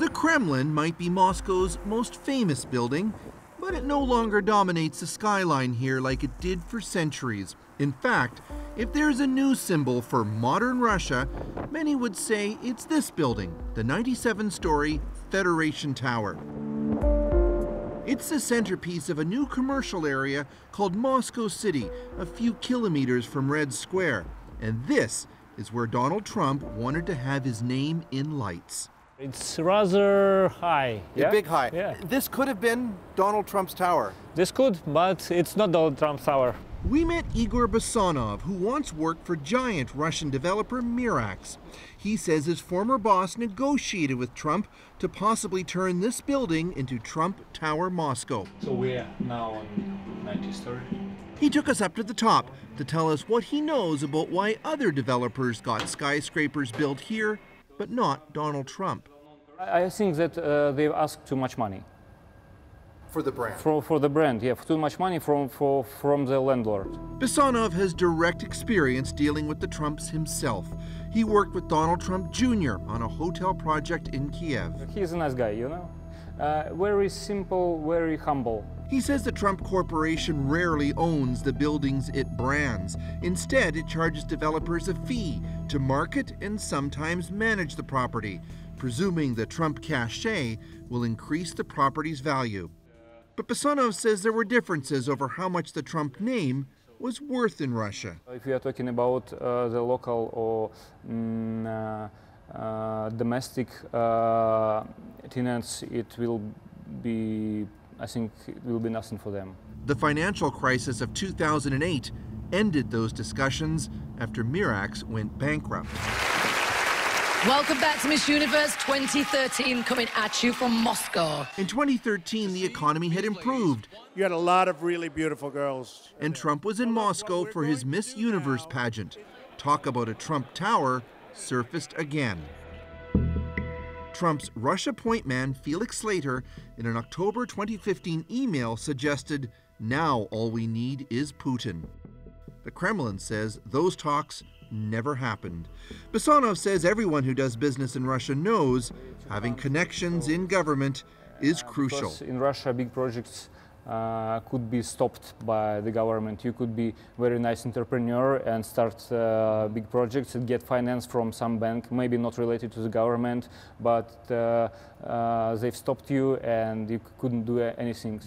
The Kremlin might be Moscow's most famous building, but it no longer dominates the skyline here like it did for centuries. In fact, if there's a new symbol for modern Russia, many would say it's this building, the 97-story Federation Tower. It's the centerpiece of a new commercial area called Moscow City, a few kilometers from Red Square. And this is where Donald Trump wanted to have his name in lights. It's rather high. Yeah? Big high. Yeah. This could have been Donald Trump's tower. This could, but it's not Donald Trump's tower. We met Igor Bassanov, who once worked for giant Russian developer Mirax. He says his former boss negotiated with Trump to possibly turn this building into Trump Tower Moscow. So we're now on 90th story. He took us up to the top to tell us what he knows about why other developers got skyscrapers built here, but not Donald Trump. I think that they've asked too much money. For the brand? For the brand, yeah, too much money from the landlord. Bassanov has direct experience dealing with the Trumps himself. He worked with Donald Trump Jr. on a hotel project in Kiev. He's a nice guy, you know? Very simple, very humble. He says the Trump Corporation rarely owns the buildings it brands. Instead, it charges developers a fee to market and sometimes manage the property, presuming the Trump cachet will increase the property's value. But Bassanov says there were differences over how much the Trump name was worth in Russia. If we are talking about the local or domestic tenants, it will be, I think, it will be nothing for them. The financial crisis of 2008 ended those discussions after Mirax went bankrupt. Welcome back to Miss Universe 2013, coming at you from Moscow. In 2013, the economy had improved. You had a lot of really beautiful girls. And Trump was in Moscow for his Miss Universe pageant. Talk about a Trump Tower surfaced again. Trump's Russia point man, Felix Slater, in an October 2015 email suggested, now all we need is Putin. The Kremlin says those talks never happened. Bassanov says everyone who does business in Russia knows having connections in government is crucial. Because in Russia, big projects could be stopped by the government. You could be a very nice entrepreneur and start big projects and get finance from some bank, maybe not related to the government, but they've stopped you and you couldn't do anything.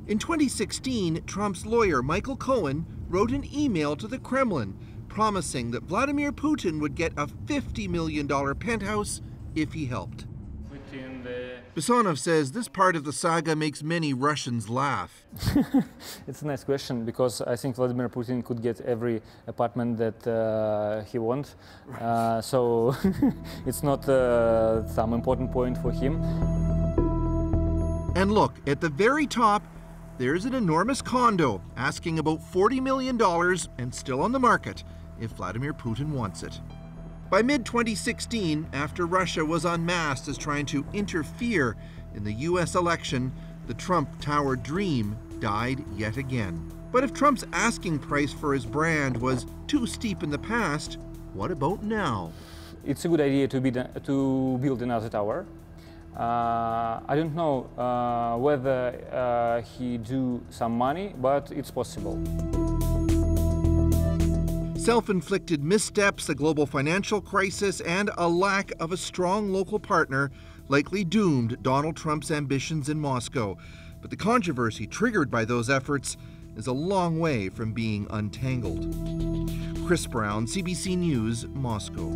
In 2016, Trump's lawyer, Michael Cohen, wrote an email to the Kremlin promising that Vladimir Putin would get a $50 million penthouse if he helped. Bassanov says this part of the saga makes many Russians laugh. It's a nice question, because I think Vladimir Putin could get every apartment that he wants. So it's not some important point for him. And look, at the very top, there's an enormous condo asking about $40 million and still on the market if Vladimir Putin wants it. By mid-2016, after Russia was unmasked as trying to interfere in the US election, the Trump Tower dream died yet again. But if Trump's asking price for his brand was too steep in the past, what about now? It's a good idea to build another tower. I don't know whether he do some money, but it's possible. Self-inflicted missteps, a global financial crisis, and a lack of a strong local partner likely doomed Donald Trump's ambitions in Moscow. But the controversy triggered by those efforts is a long way from being untangled. Chris Brown, CBC News, Moscow.